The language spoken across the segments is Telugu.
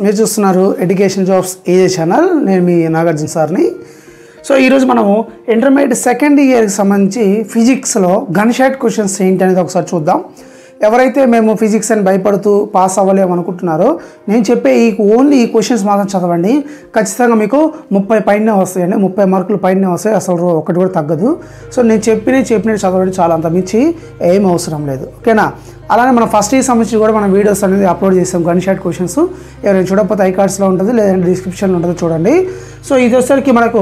మీరు చూస్తున్నారు ఎడ్యుకేషన్ జాబ్స్ ఏజే ఛానల్. నేను మీ నాగార్జున సార్ని. సో ఈరోజు మనము ఇంటర్మీడియట్ సెకండ్ ఇయర్కి సంబంధించి ఫిజిక్స్లో గన్ షాట్ క్వశ్చన్స్ ఏంటి అనేది ఒకసారి చూద్దాం. ఎవరైతే మేము ఫిజిక్స్ అని భయపడుతూ పాస్ అవ్వలేము అనుకుంటున్నారో నేను చెప్పే ఓన్లీ ఈ క్వశ్చన్స్ మాత్రం చదవండి. ఖచ్చితంగా మీకు 30 పైనే వస్తాయండి, 30 మార్కులు పైనే వస్తాయి, అసలు ఒకటి కూడా తగ్గదు. సో నేను చెప్పినట్టు చదవండి, చాలా అంత మించి ఏం అవసరం లేదు, ఓకేనా. అలానే మనం ఫస్ట్ ఇయర్ సంబంధించి కూడా మనం వీడియోస్ అనేది అప్లోడ్ చేస్తాం గన్ షాట్ క్వశ్చన్స్. ఎవరైనా చూడకపోతే ఐ కార్డ్స్లో ఉంటుంది, లేదంటే డిస్క్రిప్షన్లో ఉంటుంది, చూడండి. సో ఇది వచ్చేసరికి మనకు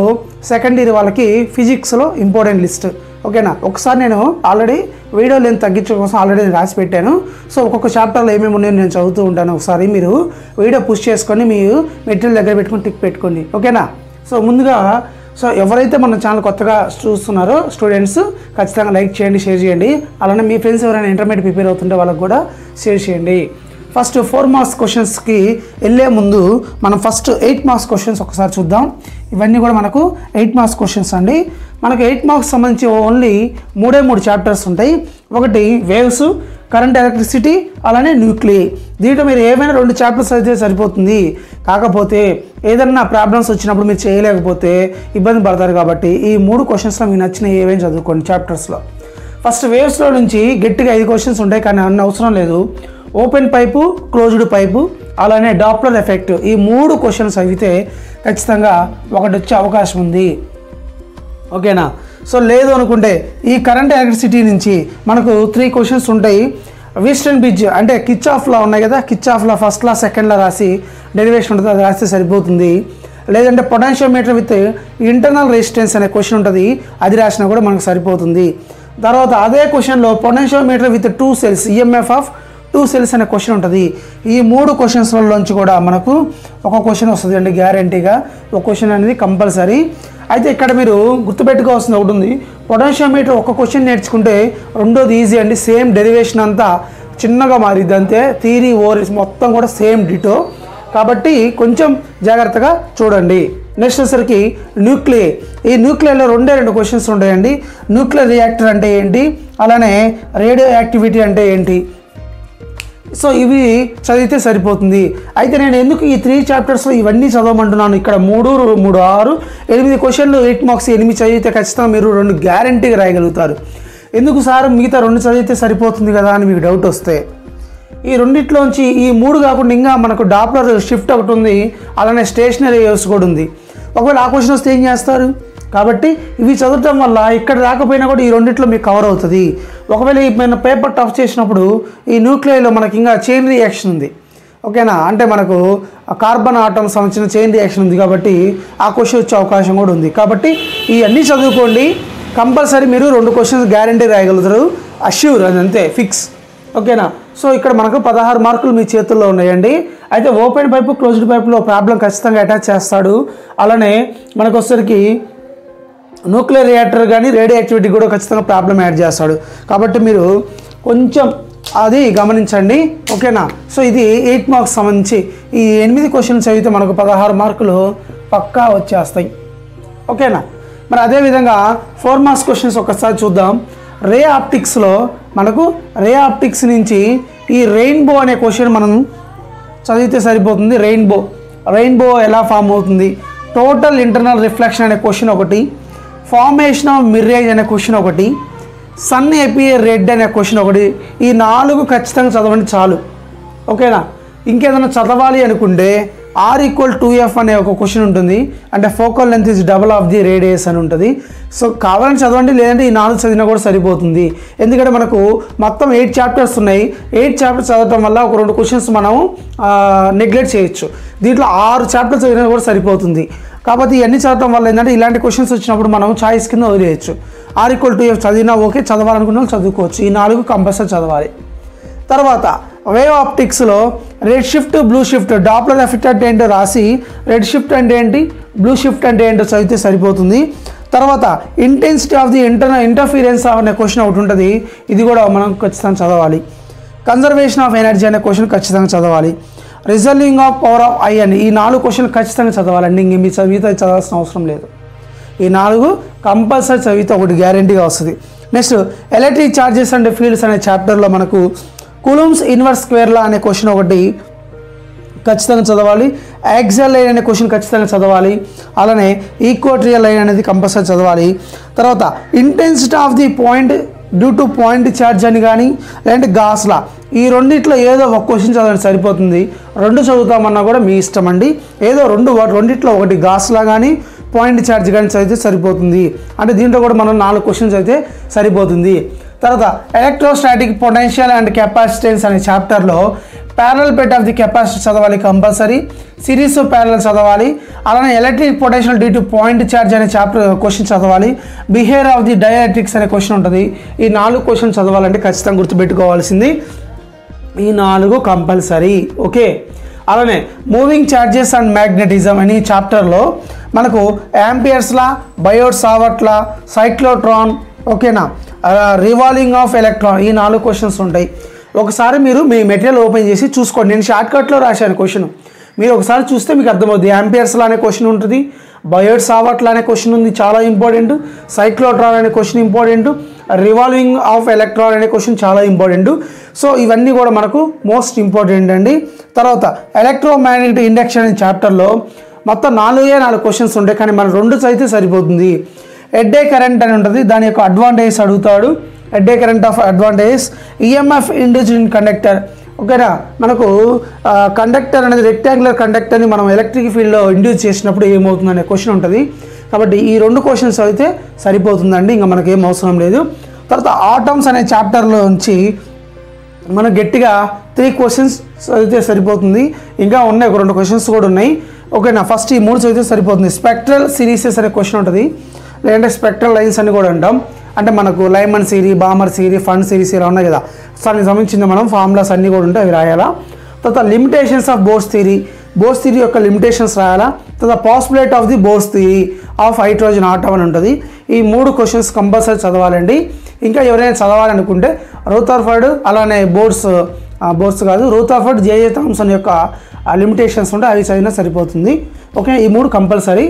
సెకండ్ ఇయర్ వాళ్ళకి ఫిజిక్స్లో ఇంపార్టెంట్ లిస్ట్, ఓకేనా. ఒకసారి నేను ఆల్రెడీ వీడియో లెంత్ తగ్గించడం కోసం ఆల్రెడీ రాసి పెట్టాను. సో ఒక్కొక్క చాప్టర్లో ఏమేమి ఉన్నాయో నేను చదువుతూ ఉంటాను. ఒకసారి మీరు వీడియో పుష్ చేసుకొని మీరు మెటీరియల్ దగ్గర పెట్టుకొని టిక్ పెట్టుకోండి, ఓకేనా. సో ముందుగా ఎవరైతే మన ఛానల్ కొత్తగా చూస్తున్నారో స్టూడెంట్స్ ఖచ్చితంగా లైక్ చేయండి, షేర్ చేయండి. అలానే మీ ఫ్రెండ్స్ ఎవరైనా ఇంటర్మీడియట్ ప్రిపేర్ అవుతుంటే వాళ్ళకి కూడా షేర్ చేయండి. ఫస్ట్ 4 మార్క్స్ క్వశ్చన్స్కి వెళ్ళే ముందు మనం ఫస్ట్ 8 మార్క్స్ క్వశ్చన్స్ ఒకసారి చూద్దాం. ఇవన్నీ కూడా మనకు 8 మార్క్స్ క్వశ్చన్స్ అండి. మనకు 8 మార్క్స్ సంబంధించి ఓన్లీ 3 చాప్టర్స్ ఉంటాయి. ఒకటి వేవ్స్, కరెంట్ ఎలక్ట్రిసిటీ, అలానే న్యూక్లియర్. దీంట్లో మీరు ఏమైనా 2 చాప్టర్స్ అయితే సరిపోతుంది. కాకపోతే ఏదన్నా ప్రాబ్లమ్స్ వచ్చినప్పుడు మీరు చేయలేకపోతే ఇబ్బంది పడతారు. కాబట్టి ఈ 3 క్వశ్చన్స్లో మీకు నచ్చిన ఏమేమి చదువుకోండి చాప్టర్స్లో. ఫస్ట్ వేవ్స్లో నుంచి గట్టిగా 5 క్వశ్చన్స్ ఉంటాయి, కానీ అన్ని అవసరం లేదు. ఓపెన్ పైపు, క్లోజ్డ్ పైపు, అలానే డాప్లర్ ఎఫెక్ట్, ఈ 3 క్వశ్చన్స్ అయితే ఖచ్చితంగా ఒకటి వచ్చే అవకాశం ఉంది, ఓకేనా. సో లేదు అనుకుంటే ఈ కరెంట్ ఎలక్ట్రిసిటీ నుంచి మనకు 3 క్వశ్చన్స్ ఉంటాయి. వీస్టన్ బ్రిడ్జ్ అంటే కిర్చాఫ్ లా ఉన్నాయి కదా, కిర్చాఫ్ లా ఫస్ట్ లా సెకండ్ లా రాసి డెరివేషన్ ఉంటుంది, అది రాస్తే సరిపోతుంది. లేదంటే పొటెన్షియోమీటర్ విత్ ఇంటర్నల్ రెసిస్టెన్స్ అనే క్వశ్చన్ ఉంటుంది, అది రాసినా కూడా మనకు సరిపోతుంది. తర్వాత అదే క్వశ్చన్లో potentiometer with 2 cells, EMF of 2 cells అనే క్వశ్చన్ ఉంటుంది. ఈ 3 క్వశ్చన్స్లోంచి కూడా మనకు ఒక క్వశ్చన్ వస్తుంది అండి, గ్యారంటీగా ఒక క్వశ్చన్ అనేది కంపల్సరీ. అయితే ఇక్కడ మీరు గుర్తుపెట్టుకోవాల్సింది ఒకటి ఉంది. పొటెన్షియోమీటర్ ఒక క్వశ్చన్ నేర్చుకుంటే రెండోది ఈజీ అండి. సేమ్ డెరివేషన్ అంతా చిన్నగా మారిద్ది అంతే, థియరీ ఓరిస్ మొత్తం కూడా సేమ్ డిటో. కాబట్టి కొంచెం జాగ్రత్తగా చూడండి. నెక్స్ట్ వచ్చేసరికి న్యూక్లియర్. ఈ న్యూక్లియర్లో 2 క్వశ్చన్స్ ఉంటాయండి. న్యూక్లియర్ రియాక్టర్ అంటే ఏంటి, అలానే రేడియో యాక్టివిటీ అంటే ఏంటి. సో ఇవి చదివితే సరిపోతుంది. అయితే నేను ఎందుకు ఈ 3 చాప్టర్స్లో ఇవన్నీ చదవమంటున్నాను. ఇక్కడ 3, 6, 8 క్వశ్చన్లు 8 మార్క్స్ 8 చదివితే ఖచ్చితంగా మీరు 2 గ్యారంటీగా రాయగలుగుతారు. ఎందుకు సార్ మిగతా 2 చదివితే సరిపోతుంది కదా అని మీకు డౌట్ వస్తే, ఈ రెండిట్లోంచి ఈ 3 కాకుండా ఇంకా మనకు డాప్లర్ షిఫ్ట్ ఒకటి ఉంది, అలానే స్టేషనరీ వేవ్స్ కూడా ఉంది. ఒకవేళ ఆ క్వశ్చన్ వస్తే ఏం చేస్తారు. కాబట్టి ఇవి చదవటం వల్ల ఇక్కడ రాకపోయినా కూడా ఈ రెండిట్లో మీకు కవర్ అవుతుంది. ఒకవేళ మన పేపర్ టఫ్ చేసినప్పుడు ఈ న్యూక్లియర్లో మనకి ఇంకా చైన్ రియాక్షన్ ఉంది, ఓకేనా. అంటే మనకు కార్బన్ ఆటమ్ సంబంధించిన చైన్ రియాక్షన్ ఉంది, కాబట్టి ఆ క్వశ్చన్ వచ్చే అవకాశం కూడా ఉంది. కాబట్టి ఇవన్నీ చదువుకోండి, కంపల్సరీ మీరు 2 క్వశ్చన్స్ గ్యారంటీ రాయగలుగుతారు, అష్యూర్, అది అంతే, ఫిక్స్, ఓకేనా. సో ఇక్కడ మనకు 16 మార్కులు మీ చేతుల్లో ఉన్నాయండి. అయితే ఓపెన్ పైపు, క్లోజ్డ్ పైపులో ప్రాబ్లం ఖచ్చితంగా అటాచ్ చేస్తాడు. అలానే మనకు వచ్చేసరికి న్యూక్లియర్ రియాక్టర్ కానీ రేడియో యాక్టివిటీ కూడా ఖచ్చితంగా ప్రాబ్లం యాడ్ చేస్తాడు. కాబట్టి మీరు కొంచెం అది గమనించండి, ఓకేనా. సో ఇది 8 మార్క్స్ సంబంధించి ఈ 8 క్వశ్చన్స్ చదివితే మనకు 16 మార్కులు పక్కా వచ్చేస్తాయి, ఓకేనా. మరి అదేవిధంగా 4 మార్క్స్ క్వశ్చన్స్ ఒకసారి చూద్దాం. రే ఆప్టిక్స్లో మనకు రే ఆప్టిక్స్ నుంచి ఈ రెయిన్బో అనే క్వశ్చన్ మనం చదివితే సరిపోతుంది. రెయిన్బో ఎలా ఫామ్ అవుతుంది, టోటల్ ఇంటర్నల్ రిఫ్లెక్షన్ అనే క్వశ్చన్ ఒకటి, ఫార్మేషన్ ఆఫ్ మిర్రేజ్ అనే క్వశ్చన్ ఒకటి, సన్ ఎపియర్ రెడ్ అనే క్వశ్చన్ ఒకటి. ఈ 4 ఖచ్చితంగా చదవండి చాలు, ఓకేనా. ఇంకేదైనా చదవాలి అనుకుంటే R=2F అనే ఒక క్వశ్చన్ ఉంటుంది, అంటే focal length is double of the radius అని ఉంటుంది. సో కావాలని చదవండి, లేదంటే ఈ 4 చదివినా కూడా సరిపోతుంది. ఎందుకంటే మనకు మొత్తం 8 చాప్టర్స్ ఉన్నాయి. 8 చాప్టర్స్ చదవటం వల్ల ఒక 2 క్వశ్చన్స్ మనం నెగ్లెక్ట్ చేయొచ్చు. దీంట్లో 6 చాప్టర్స్ చదివినా కూడా సరిపోతుంది. కాబట్టి ఇవన్నీ చదవటం వల్ల ఏంటంటే ఇలాంటి క్వశ్చన్స్ వచ్చినప్పుడు మనం చాయిస్ కింద వదిలేయచ్చు. R=2F చదివినా ఓకే, చదవాలనుకున్న చదువుకోవచ్చు. ఈ 4 కంపల్సరీ చదవాలి. తర్వాత వేవ్ ఆప్టిక్స్లో red shift, blue shift, Doppler effect అంటే ఏంటో రాసి రెడ్ షిఫ్ట్ అంటే ఏంటి, బ్లూ షిఫ్ట్ అంటే ఏంటో చదివితే సరిపోతుంది. తర్వాత ఇంటెన్సిటీ ఆఫ్ ది ఇంటర్ఫీరెన్స్ అనే క్వశ్చన్ ఒకటి ఉంటుంది, ఇది కూడా మనం ఖచ్చితంగా చదవాలి. కన్జర్వేషన్ ఆఫ్ ఎనర్జీ అనే క్వశ్చన్ ఖచ్చితంగా చదవాలి. రిజల్వింగ్ ఆఫ్ పవర్ ఆఫ్ ఐ అని ఈ 4 క్వశ్చన్లు ఖచ్చితంగా చదవాలండి. ఇంక మీ చదివితే చదవాల్సిన అవసరం లేదు. ఈ 4 కంపల్సరీ చదివితే ఒకటి గ్యారంటీగా వస్తుంది. Next electric charges and fields అనే చాప్టర్లో మనకు కూలుమ్స్ ఇన్వర్స్ స్క్వేర్ లా అనే క్వశ్చన్ ఒకటి, ఖచ్చితంగా చదవాలి. యాక్సియల్ లైన్ అనే క్వశ్చన్ ఖచ్చితంగా చదవాలి. అలానే ఈక్వటోరియల్ లైన్ అనేది కంపల్సరీ చదవాలి. తర్వాత intensity of the point due to point charge అని కానీ లేదంటే గాస్లా, ఈ రెండిట్లో ఏదో ఒక క్వశ్చన్ చదవండి సరిపోతుంది. రెండు చదువుతామన్నా కూడా మీ ఇష్టం అండి. ఏదో రెండిట్లో ఒకటి గాస్లా కానీ పాయింట్ ఛార్జ్ కానీ చదివితే సరిపోతుంది. అంటే దీంట్లో కూడా మనం 4 క్వశ్చన్స్ అయితే సరిపోతుంది. తర్వాత ఎలక్ట్రోస్టాటిక్ పొటెన్షియల్ అండ్ కెపాసిటెన్స్ అనే చాప్టర్లో parallel plate of the capacitor చదవాలి కంపల్సరీ. సిరీస్ ప్యారలల్ చదవాలి. అలానే electric potential due to point charge అనే చాప్టర్ క్వశ్చన్ చదవాలి. బిహేవియర్ ఆఫ్ ది డైఎలక్ట్రిక్స్ అనే క్వశ్చన్ ఉంటుంది. ఈ 4 క్వశ్చన్ చదవాలంటే ఖచ్చితంగా గుర్తుపెట్టుకోవాల్సింది ఈ 4 కంపల్సరీ. ఓకే. అలానే మూవింగ్ ఛార్జెస్ అండ్ మ్యాగ్నెటిజం అనే చాప్టర్లో మనకు యాంపియర్స్ లా, బయోట్ సావర్ట్ లా, సైక్లోట్రాన్, ఓకేనా, రివాల్వింగ్ ఆఫ్ ఎలక్ట్రాన్, ఈ 4 క్వశ్చన్స్ ఉంటాయి. ఒకసారి మీరు మీ మెటీరియల్ ఓపెన్ చేసి చూసుకోండి. నేను షార్ట్కట్లో రాశాను క్వశ్చన్, మీరు ఒకసారి చూస్తే మీకు అర్థమవుతుంది. యాంపియర్స్ లా అనే క్వశ్చన్ ఉంటుంది, బయోట్ సావర్ట్ లా అనే క్వశ్చన్ ఉంది, చాలా ఇంపార్టెంట్. సైక్లోట్రాన్ అనే question important. Revolving of electron అనే క్వశ్చన్ చాలా ఇంపార్టెంట్. సో ఇవన్నీ కూడా మనకు మోస్ట్ ఇంపార్టెంట్ అండి. తర్వాత ఎలక్ట్రోమాగ్నెటిక్ ఇండక్షన్ అనే చాప్టర్లో మొత్తం 4 క్వశ్చన్స్ ఉంటాయి, కానీ మనం 2 చదివితే సరిపోతుంది. ఎడ్డే కరెంట్ అని ఉంటుంది, దాని యొక్క అడ్వాంటేజెస్ అడుగుతాడు. Eddy current of advantages, EMF induced in conductor, ఓకేనా. మనకు కండక్టర్ అనేది రెక్టాంగులర్ కండక్టర్ని మనం ఎలక్ట్రిక్ ఫీల్డ్లో ఇండ్యూస్ చేసినప్పుడు ఏమవుతుంది అనే క్వశ్చన్ ఉంటుంది. కాబట్టి ఈ 2 క్వశ్చన్స్ అయితే సరిపోతుందండి, ఇంకా మనకి ఏం అవసరం లేదు. తర్వాత ఆటమ్స్ అనే చాప్టర్లో నుంచి మనం గట్టిగా 3 క్వశ్చన్స్ చదివితే సరిపోతుంది. ఇంకా ఉన్నాయి, ఒక 2 క్వశ్చన్స్ కూడా ఉన్నాయి, ఓకేనా. ఫస్ట్ ఈ 3 చదివితే సరిపోతుంది. స్పెక్ట్రల్ సిరీసెస్ అనే క్వశ్చన్ ఉంటుంది, లేదంటే స్పెక్ట్రల్ లైన్స్ అని కూడా అంటాం. అంటే మనకు లైమన్ సిరీ, బామర్ సిరీ, ఫండ్ సిరీస్ ఇలా ఉన్నాయి కదా, దానికి సంబంధించిన మనం ఫార్ములాస్ అన్నీ కూడా ఉంటాయి, అవి రాయాలా. తర్వాత limitations of Bohr's theory, Bohr's theory యొక్క లిమిటేషన్స్ రాయాలా. తర్వాత possibility of the Bohr's theory of hydrogen atom అని ఉంటుంది. ఈ 3 క్వశ్చన్స్ కంపల్సరీ చదవాలండి. ఇంకా ఎవరైనా చదవాలనుకుంటే రూథర్ఫర్డ్, అలానే బోర్స్ కాదు, రూథర్ఫర్డ్, జేజే థామ్సన్ యొక్క లిమిటేషన్స్ ఉంటే అవి చదివినా సరిపోతుంది. ఓకే, ఈ 3 కంపల్సరీ.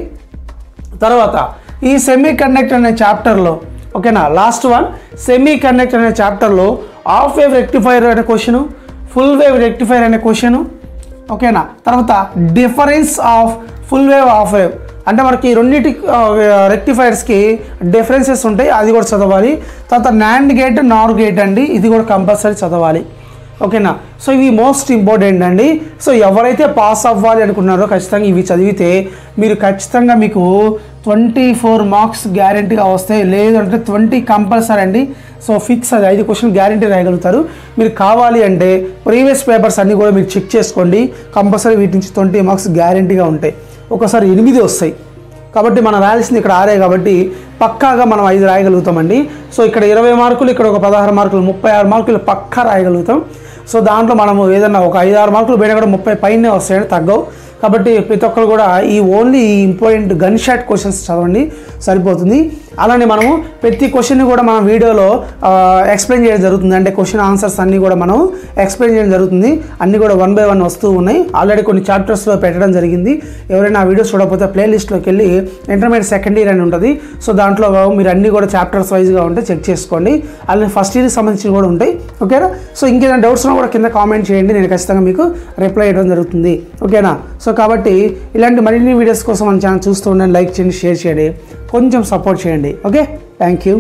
తర్వాత ఈ సెమీ కండక్టర్ అనే చాప్టర్లో, ఓకేనా, లాస్ట్ వన్, సెమీ కండక్టర్ అనే చాప్టర్లో హాఫ్ వేవ్ రెక్టిఫైర్ అనే క్వశ్చను, ఫుల్ వేవ్ రెక్టిఫైర్ అనే క్వశ్చను, ఓకేనా. తర్వాత difference of full wave, half wave, అంటే మనకి రెండింటి రెక్టిఫైర్స్కి డిఫరెన్సెస్ ఉంటాయి, అది కూడా చదవాలి. తర్వాత నాండ్ గేట్, నార్ గేట్ అండి, ఇది కూడా కంపల్సరీ చదవాలి, ఓకేనా. సో ఇవి మోస్ట్ ఇంపార్టెంట్ అండి. సో ఎవరైతే పాస్ అవ్వాలి అనుకున్నారో ఖచ్చితంగా ఇవి చదివితే మీరు ఖచ్చితంగా మీకు 24 మార్క్స్ గ్యారెంటీగా వస్తాయి, లేదంటే 20 కంపల్సరీ అండి. సో ఫిక్స్, అది 5 క్వశ్చన్ గ్యారెంటీ రాయగలుగుతారు. మీరు కావాలి అంటే ప్రీవియస్ పేపర్స్ అన్నీ కూడా మీరు చెక్ చేసుకోండి, కంపల్సరీ వీటి నుంచి 20 మార్క్స్ గ్యారెంటీగా ఉంటాయి. ఒకసారి 8 వస్తాయి, కాబట్టి మనం రాయాల్సింది ఇక్కడ 6 కాబట్టి పక్కాగా మనం 5 రాయగలుగుతామండి. సో ఇక్కడ 20 మార్కులు, ఇక్కడ ఒక 16 మార్కులు, 36 మార్కులు పక్కా రాయగలుగుతాం. సో దాంట్లో మనము ఏదన్నా ఒక 5-6 మార్కులు పోయినా కూడా 30 పైనే వస్తాయని తగ్గవు. కాబట్టి ప్రతి ఒక్కరు కూడా ఓన్లీ ఈ ఇంపార్టెంట్ గన్ షాట్ క్వశ్చన్స్ చదవండి, సరిపోతుంది. అలానే మనము ప్రతి క్వశ్చన్ని కూడా మనం వీడియోలో ఎక్స్ప్లెయిన్ చేయడం జరుగుతుంది. అంటే క్వశ్చన్ ఆన్సర్స్ అన్నీ కూడా మనం ఎక్స్ప్లెయిన్ చేయడం జరుగుతుంది. అన్నీ కూడా 1 by 1 వస్తూ ఉన్నాయి. ఆల్రెడీ కొన్ని చాప్టర్స్లో పెట్టడం జరిగింది. ఎవరైనా ఆ వీడియోస్ చూడకపోతే ప్లేలిస్ట్లోకి వెళ్ళి ఇంటర్మీడియట్ సెకండ్ ఇయర్ అని ఉంటుంది. సో దాంట్లో మీరు అన్నీ కూడా చాప్టర్స్ వైజ్గా ఉంటే చెక్ చేసుకోండి. అలానే ఫస్ట్ ఇయర్కి సంబంధించి కూడా ఉంటాయి, ఓకేనా. సో ఇంకేదైనా డౌట్స్ ఉన్నా కూడా కింద కామెంట్ చేయండి, నేను ఖచ్చితంగా మీకు రిప్లై చేయడం జరుగుతుంది, ఓకేనా. సో కాబట్టి ఇలాంటి మరిన్ని వీడియోస్ కోసం మన ఛానల్ చూస్తూ ఉండండి, లైక్ చేయండి, షేర్ చేయండి, కొంచెం సపోర్ట్ చేయండి. Okay, thank you.